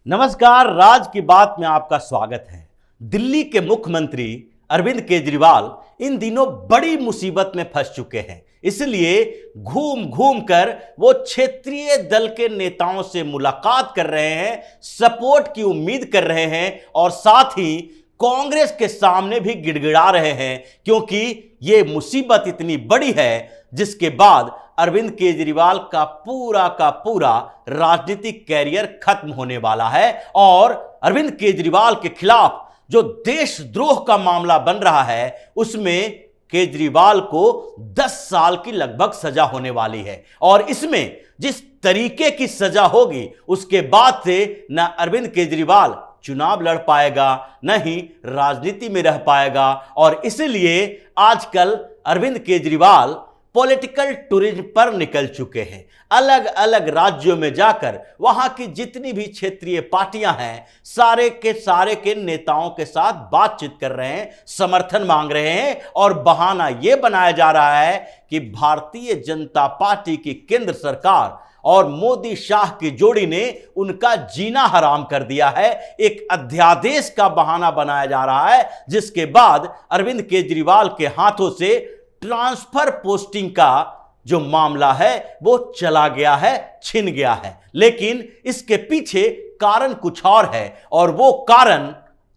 नमस्कार, राज की बात में आपका स्वागत है। दिल्ली के मुख्यमंत्री अरविंद केजरीवाल इन दिनों बड़ी मुसीबत में फंस चुके हैं। इसलिए घूम घूम कर वो क्षेत्रीय दल के नेताओं से मुलाकात कर रहे हैं, सपोर्ट की उम्मीद कर रहे हैं और साथ ही कांग्रेस के सामने भी गिड़गिड़ा रहे हैं, क्योंकि ये मुसीबत इतनी बड़ी है जिसके बाद अरविंद केजरीवाल का पूरा राजनीतिक कैरियर खत्म होने वाला है। और अरविंद केजरीवाल के खिलाफ जो देशद्रोह का मामला बन रहा है उसमें केजरीवाल को 10 साल की लगभग सजा होने वाली है। और इसमें जिस तरीके की सजा होगी उसके बाद से न अरविंद केजरीवाल चुनाव लड़ पाएगा, न ही राजनीति में रह पाएगा। और इसलिए आजकल अरविंद केजरीवाल पॉलिटिकल टूरिज्म पर निकल चुके हैं। अलग अलग राज्यों में जाकर वहां की जितनी भी क्षेत्रीय पार्टियां हैं सारे के नेताओं के साथ बातचीत कर रहे हैं, समर्थन मांग रहे हैं। और बहाना यह बनाया जा रहा है कि भारतीय जनता पार्टी की केंद्र सरकार और मोदी शाह की जोड़ी ने उनका जीना हराम कर दिया है। एक अध्यादेश का बहाना बनाया जा रहा है जिसके बाद अरविंद केजरीवाल के हाथों से ट्रांसफर पोस्टिंग का जो मामला है वो चला गया है, छिन गया है। लेकिन इसके पीछे कारण कुछ और है, और वो कारण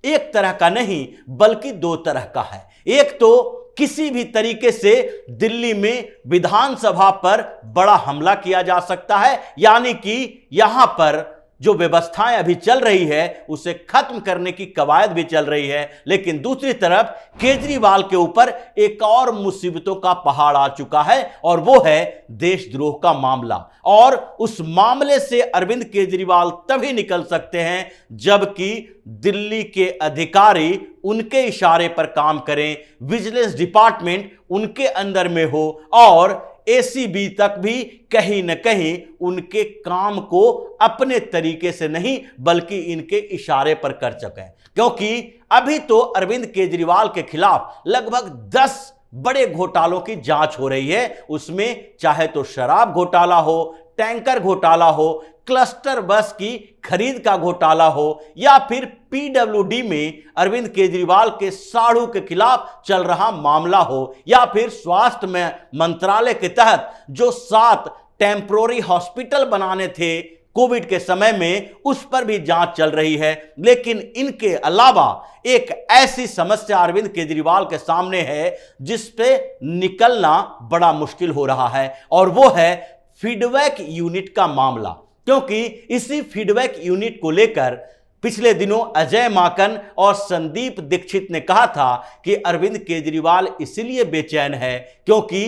एक तरह का नहीं बल्कि दो तरह का है। एक तो किसी भी तरीके से दिल्ली में विधानसभा पर बड़ा हमला किया जा सकता है, यानी कि यहां पर जो व्यवस्थाएं अभी चल रही है उसे खत्म करने की कवायद भी चल रही है। लेकिन दूसरी तरफ केजरीवाल के ऊपर एक और मुसीबतों का पहाड़ आ चुका है, और वो है देशद्रोह का मामला। और उस मामले से अरविंद केजरीवाल तभी निकल सकते हैं जबकि दिल्ली के अधिकारी उनके इशारे पर काम करें, विजिलेंस डिपार्टमेंट उनके अंदर में हो और एसीबी तक भी कहीं न कहीं उनके काम को अपने तरीके से नहीं बल्कि इनके इशारे पर कर सकें। क्योंकि अभी तो अरविंद केजरीवाल के खिलाफ लगभग 10 बड़े घोटालों की जांच हो रही है। उसमें चाहे तो शराब घोटाला हो, टैंकर घोटाला हो, क्लस्टर बस की खरीद का घोटाला हो, या फिर पीडब्ल्यूडी में अरविंद केजरीवाल के साढ़ू के खिलाफ चल रहा मामला हो, या फिर स्वास्थ्य में मंत्रालय के तहत जो 7 टेम्पोररी हॉस्पिटल बनाने थे कोविड के समय में, उस पर भी जांच चल रही है। लेकिन इनके अलावा एक ऐसी समस्या अरविंद केजरीवाल के सामने है जिस पे निकलना बड़ा मुश्किल हो रहा है, और वो है फीडबैक यूनिट का मामला। क्योंकि इसी फीडबैक यूनिट को लेकर पिछले दिनों अजय माकन और संदीप दीक्षित ने कहा था कि अरविंद केजरीवाल इसलिए बेचैन है क्योंकि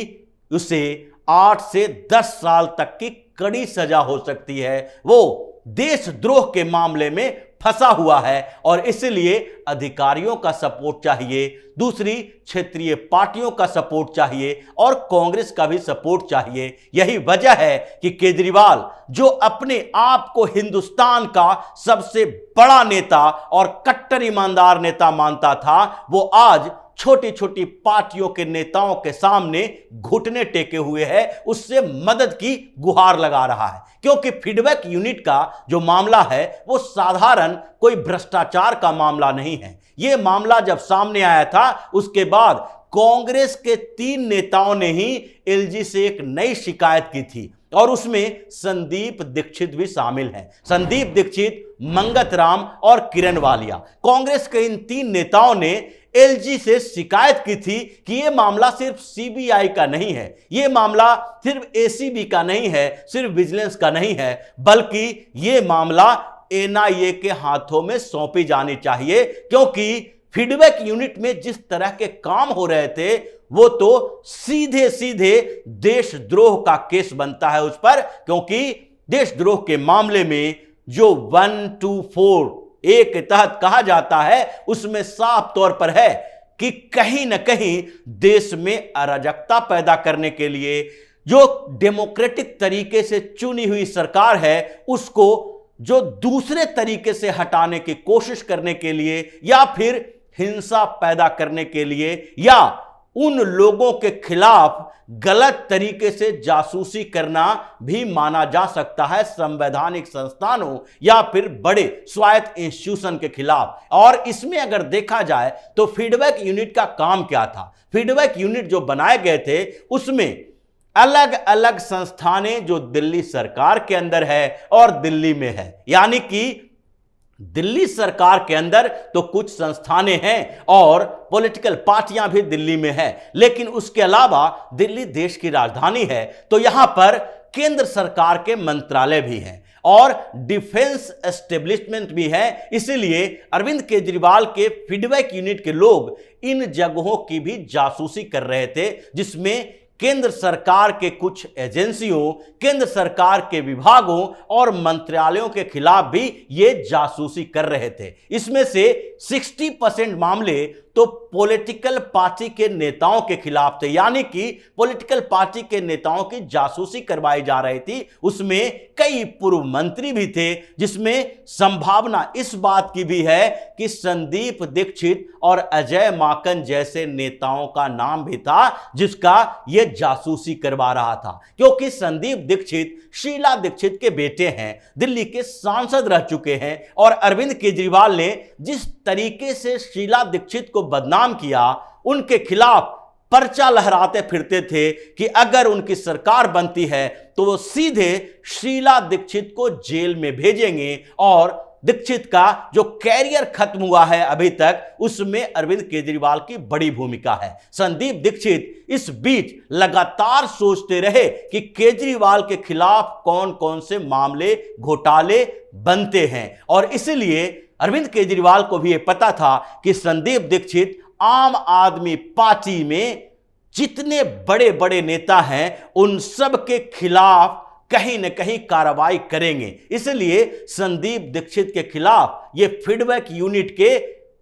उसे 8 से 10 साल तक की कड़ी सजा हो सकती है। वो देशद्रोह के मामले में फंसा हुआ है और इसलिए अधिकारियों का सपोर्ट चाहिए, दूसरी क्षेत्रीय पार्टियों का सपोर्ट चाहिए और कांग्रेस का भी सपोर्ट चाहिए। यही वजह है कि केजरीवाल जो अपने आप को हिंदुस्तान का सबसे बड़ा नेता और कट्टर ईमानदार नेता मानता था, वो आज छोटी छोटी पार्टियों के नेताओं के सामने घुटने टेके हुए है, उससे मदद की गुहार लगा रहा है। क्योंकि फीडबैक यूनिट का जो मामला है वो साधारण कोई भ्रष्टाचार का मामला नहीं है। यह मामला जब सामने आया था उसके बाद कांग्रेस के 3 नेताओं ने ही एलजी से एक नई शिकायत की थी, और उसमें संदीप दीक्षित भी शामिल हैं। संदीप दीक्षित, मंगत राम और किरण वालिया, कांग्रेस के इन 3 नेताओं ने एलजी से शिकायत की थी कि यह मामला सिर्फ सीबीआई का नहीं है, यह मामला सिर्फ एसीबी का नहीं है, सिर्फ विजिलेंस का नहीं है, बल्कि यह मामला एनआईए के हाथों में सौंपी जानी चाहिए। क्योंकि फीडबैक यूनिट में जिस तरह के काम हो रहे थे वो तो सीधे सीधे देशद्रोह का केस बनता है उस पर। क्योंकि देशद्रोह के मामले में जो 124A के तहत कहा जाता है उसमें साफ तौर पर है कि कहीं ना कहीं देश में अराजकता पैदा करने के लिए जो डेमोक्रेटिक तरीके से चुनी हुई सरकार है उसको जो दूसरे तरीके से हटाने की कोशिश करने के लिए, या फिर हिंसा पैदा करने के लिए, या उन लोगों के खिलाफ गलत तरीके से जासूसी करना भी माना जा सकता है, संवैधानिक संस्थानों या फिर बड़े स्वायत्त इंस्टीट्यूशन के खिलाफ। और इसमें अगर देखा जाए तो फीडबैक यूनिट का काम क्या था? फीडबैक यूनिट जो बनाए गए थे उसमें अलग अलग संस्थानें जो दिल्ली सरकार के अंदर है और दिल्ली में है, यानी कि दिल्ली सरकार के अंदर तो कुछ संस्थानें हैं और पॉलिटिकल पार्टियां भी दिल्ली में हैं, लेकिन उसके अलावा दिल्ली देश की राजधानी है, तो यहां पर केंद्र सरकार के मंत्रालय भी हैं और डिफेंस एस्टेब्लिशमेंट भी है। इसलिए अरविंद केजरीवाल के फीडबैक यूनिट के लोग इन जगहों की भी जासूसी कर रहे थे, जिसमें केंद्र सरकार के कुछ एजेंसियों, केंद्र सरकार के विभागों और मंत्रालयों के खिलाफ भी ये जासूसी कर रहे थे। इसमें से 60% मामले तो पॉलिटिकल पार्टी के नेताओं के खिलाफ थे, यानी कि पॉलिटिकल पार्टी के नेताओं की जासूसी करवाई जा रही थी। उसमें कई पूर्व मंत्री भी थे, जिसमें संभावना इस बात की भी है कि संदीप दीक्षित और अजय माकन जैसे नेताओं का नाम भी था जिसका यह जासूसी करवा रहा था, क्योंकि संदीप दीक्षित शीला दीक्षित के बेटे हैं, दिल्ली के सांसद रह चुके हैं और अरविंद केजरीवाल ने जिस तरीके से शीला दीक्षित को बदनाम किया, उनके खिलाफ पर्चा लहराते फिरते थे कि अगर उनकी सरकार बनती है तो वो सीधे शीला दीक्षित को जेल में भेजेंगे और दीक्षित का जो कैरियर खत्म हुआ है अभी तक, उसमें अरविंद केजरीवाल की बड़ी भूमिका है। संदीप दीक्षित इस बीच लगातार सोचते रहे कि केजरीवाल के खिलाफ कौन कौन से मामले, घोटाले बनते हैं और इसलिए अरविंद केजरीवाल को भी यह पता था कि संदीप दीक्षित आम आदमी पार्टी में जितने बड़े बड़े नेता हैं उन सब के खिलाफ कहीं न कहीं कार्रवाई करेंगे। इसलिए संदीप दीक्षित के खिलाफ ये फीडबैक यूनिट के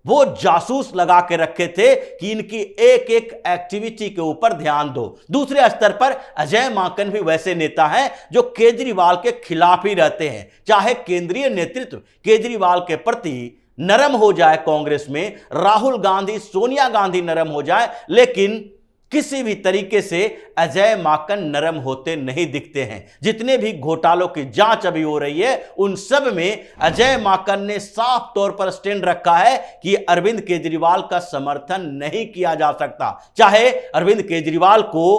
वो जासूस लगा के रखे थे कि इनकी एक एक एक्टिविटी के ऊपर ध्यान दो। दूसरे स्तर पर अजय माकन भी वैसे नेता हैं जो केजरीवाल के खिलाफ ही रहते हैं। चाहे केंद्रीय नेतृत्व केजरीवाल के प्रति नरम हो जाए, कांग्रेस में राहुल गांधी, सोनिया गांधी नरम हो जाए, लेकिन किसी भी तरीके से अजय माकन नरम होते नहीं दिखते हैं। जितने भी घोटालों की जांच अभी हो रही है उन सब में अजय माकन ने साफ तौर पर स्टैंड रखा है कि अरविंद केजरीवाल का समर्थन नहीं किया जा सकता, चाहे अरविंद केजरीवाल को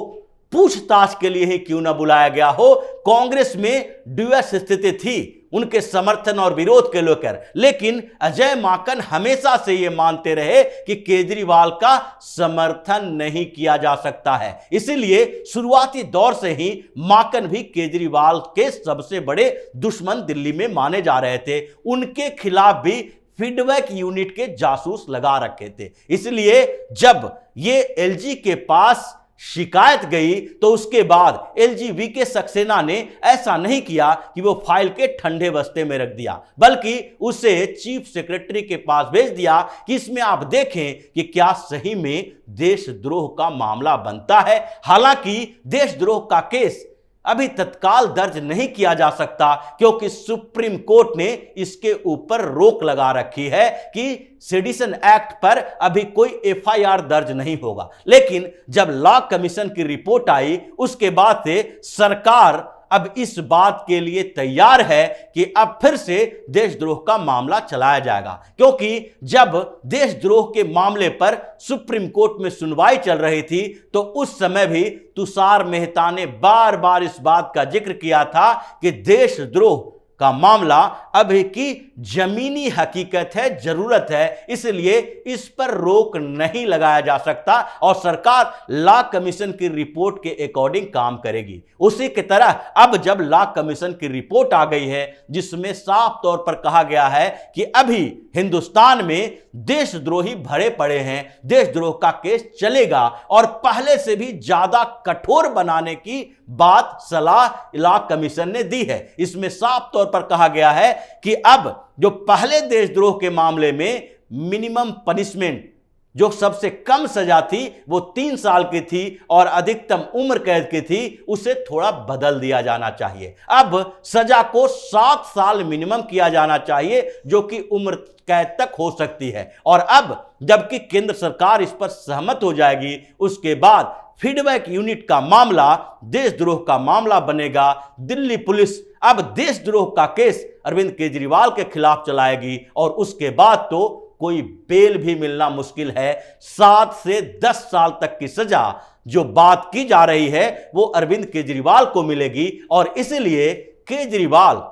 पूछताछ के लिए ही क्यों ना बुलाया गया हो। कांग्रेस में ड्यूअस स्थिति थी उनके समर्थन और विरोध के लेकर, लेकिन अजय माकन हमेशा से यह मानते रहे कि केजरीवाल का समर्थन नहीं किया जा सकता है। इसलिए शुरुआती दौर से ही माकन भी केजरीवाल के सबसे बड़े दुश्मन दिल्ली में माने जा रहे थे। उनके खिलाफ भी फीडबैक यूनिट के जासूस लगा रखे थे। इसलिए जब ये एलजी के पास शिकायत गई तो उसके बाद एलजी वीके सक्सेना ने ऐसा नहीं किया कि वो फाइल के ठंडे बस्ते में रख दिया, बल्कि उसे चीफ सेक्रेटरी के पास भेज दिया कि इसमें आप देखें कि क्या सही में देशद्रोह का मामला बनता है। हालांकि देशद्रोह का केस अभी तत्काल दर्ज नहीं किया जा सकता क्योंकि सुप्रीम कोर्ट ने इसके ऊपर रोक लगा रखी है कि सेडिशन एक्ट पर अभी कोई एफआईआर दर्ज नहीं होगा। लेकिन जब लॉ कमीशन की रिपोर्ट आई उसके बाद से सरकार अब इस बात के लिए तैयार है कि अब फिर से देशद्रोह का मामला चलाया जाएगा, क्योंकि जब देशद्रोह के मामले पर सुप्रीम कोर्ट में सुनवाई चल रही थी तो उस समय भी तुषार मेहता ने बार बार इस बात का जिक्र किया था कि देशद्रोह का मामला अभी की जमीनी हकीकत है, जरूरत है, इसलिए इस पर रोक नहीं लगाया जा सकता और सरकार लॉ कमीशन की रिपोर्ट के अकॉर्डिंग काम करेगी। उसी की तरह अब जब लॉ कमीशन की रिपोर्ट आ गई है जिसमें साफ तौर पर कहा गया है कि अभी हिंदुस्तान में देशद्रोही भरे पड़े हैं, देशद्रोह का केस चलेगा और पहले से भी ज्यादा कठोर बनाने की बात सलाह लॉ कमीशन ने दी है। इसमें साफ तौर पर कहा गया है कि अब जो पहले देशद्रोह के मामले में मिनिमम पनिशमेंट जो सबसे कम सजा थी वो 3 साल की थी और अधिकतम उम्र कैद की थी, उसे थोड़ा बदल दिया जाना चाहिए। अब सजा को 7 साल मिनिमम किया जाना चाहिए जो कि उम्र कैद तक हो सकती है। और अब जबकि केंद्र सरकार इस पर सहमत हो जाएगी, उसके बाद फीडबैक यूनिट का मामला देशद्रोह का मामला बनेगा। दिल्ली पुलिस अब देशद्रोह का केस अरविंद केजरीवाल के खिलाफ चलाएगी और उसके बाद तो कोई बेल भी मिलना मुश्किल है। 7 से 10 साल तक की सजा जो बात की जा रही है वो अरविंद केजरीवाल को मिलेगी। और इसलिए केजरीवाल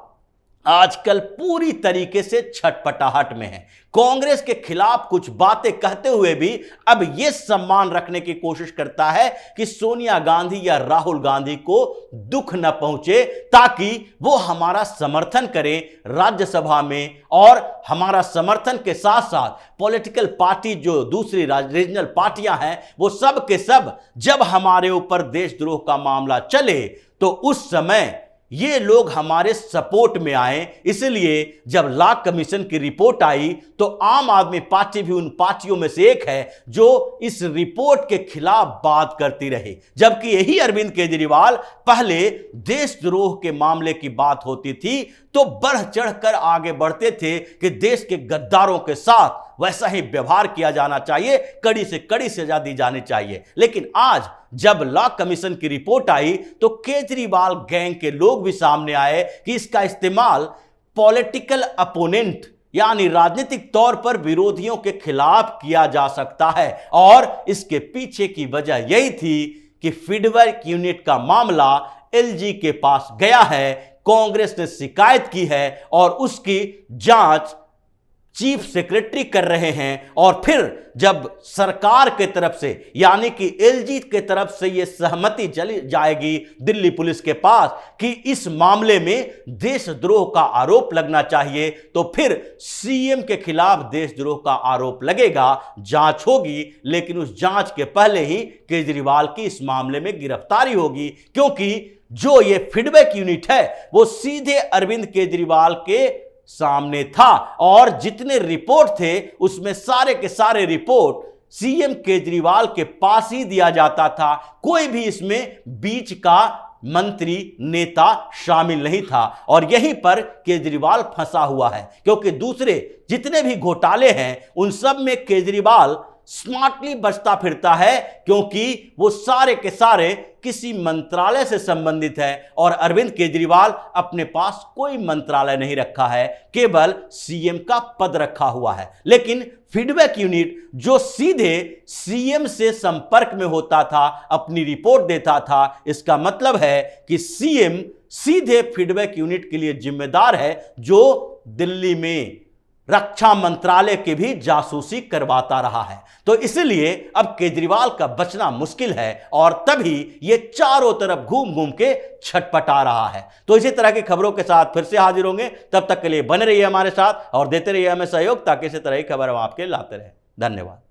आजकल पूरी तरीके से छटपटाहट में है। कांग्रेस के खिलाफ कुछ बातें कहते हुए भी अब यह सम्मान रखने की कोशिश करता है कि सोनिया गांधी या राहुल गांधी को दुख न पहुंचे, ताकि वो हमारा समर्थन करें राज्यसभा में, और हमारा समर्थन के साथ साथ पॉलिटिकल पार्टी जो दूसरी रीजनल पार्टियां हैं वो सब के सब जब हमारे ऊपर देशद्रोह का मामला चले तो उस समय ये लोग हमारे सपोर्ट में आए। इसलिए जब लॉ कमीशन की रिपोर्ट आई तो आम आदमी पार्टी भी उन पार्टियों में से एक है जो इस रिपोर्ट के खिलाफ बात करती रही, जबकि यही अरविंद केजरीवाल पहले देशद्रोह के मामले की बात होती थी तो बढ़ चढ़कर आगे बढ़ते थे कि देश के गद्दारों के साथ वैसा ही व्यवहार किया जाना चाहिए, कड़ी से कड़ी सजा दी जानी चाहिए। लेकिन आज जब लॉ कमीशन की रिपोर्ट आई तो केजरीवाल गैंग के लोग भी सामने आए कि इसका इस्तेमाल पॉलिटिकल अपोनेंट यानी राजनीतिक तौर पर विरोधियों के खिलाफ किया जा सकता है। और इसके पीछे की वजह यही थी कि फीडबैक यूनिट का मामला एलजी के पास गया है, कांग्रेस ने शिकायत की है और उसकी जांच चीफ सेक्रेटरी कर रहे हैं। और फिर जब सरकार के तरफ से यानी कि एलजी के तरफ से यह सहमति चली जाएगी दिल्ली पुलिस के पास कि इस मामले में देशद्रोह का आरोप लगना चाहिए, तो फिर सीएम के खिलाफ देशद्रोह का आरोप लगेगा, जांच होगी। लेकिन उस जांच के पहले ही केजरीवाल की इस मामले में गिरफ्तारी होगी, क्योंकि जो ये फीडबैक यूनिट है वो सीधे अरविंद केजरीवाल के सामने था और जितने रिपोर्ट थे उसमें सारे के सारे रिपोर्ट सीएम केजरीवाल के पास ही दिया जाता था। कोई भी इसमें बीच का मंत्री नेता शामिल नहीं था। और यहीं पर केजरीवाल फंसा हुआ है, क्योंकि दूसरे जितने भी घोटाले हैं उन सब में केजरीवाल स्मार्टली बचता फिरता है, क्योंकि वो सारे के सारे किसी मंत्रालय से संबंधित है। और अरविंद केजरीवाल अपने पास कोई मंत्रालय नहीं रखा है, केवल सीएम का पद रखा हुआ है। लेकिन फीडबैक यूनिट जो सीधे सीएम से संपर्क में होता था, अपनी रिपोर्ट देता था, इसका मतलब है कि सीएम सीधे फीडबैक यूनिट के लिए जिम्मेदार है, जो दिल्ली में रक्षा मंत्रालय की भी जासूसी करवाता रहा है। तो इसलिए अब केजरीवाल का बचना मुश्किल है और तभी ये चारों तरफ घूम घूम के छटपटा रहा है। तो इसी तरह की खबरों के साथ फिर से हाजिर होंगे, तब तक के लिए बने रहिए हमारे साथ और देते रहिए हमें सहयोग, ताकि इसी तरह की खबर हम आपके लाते रहे। धन्यवाद।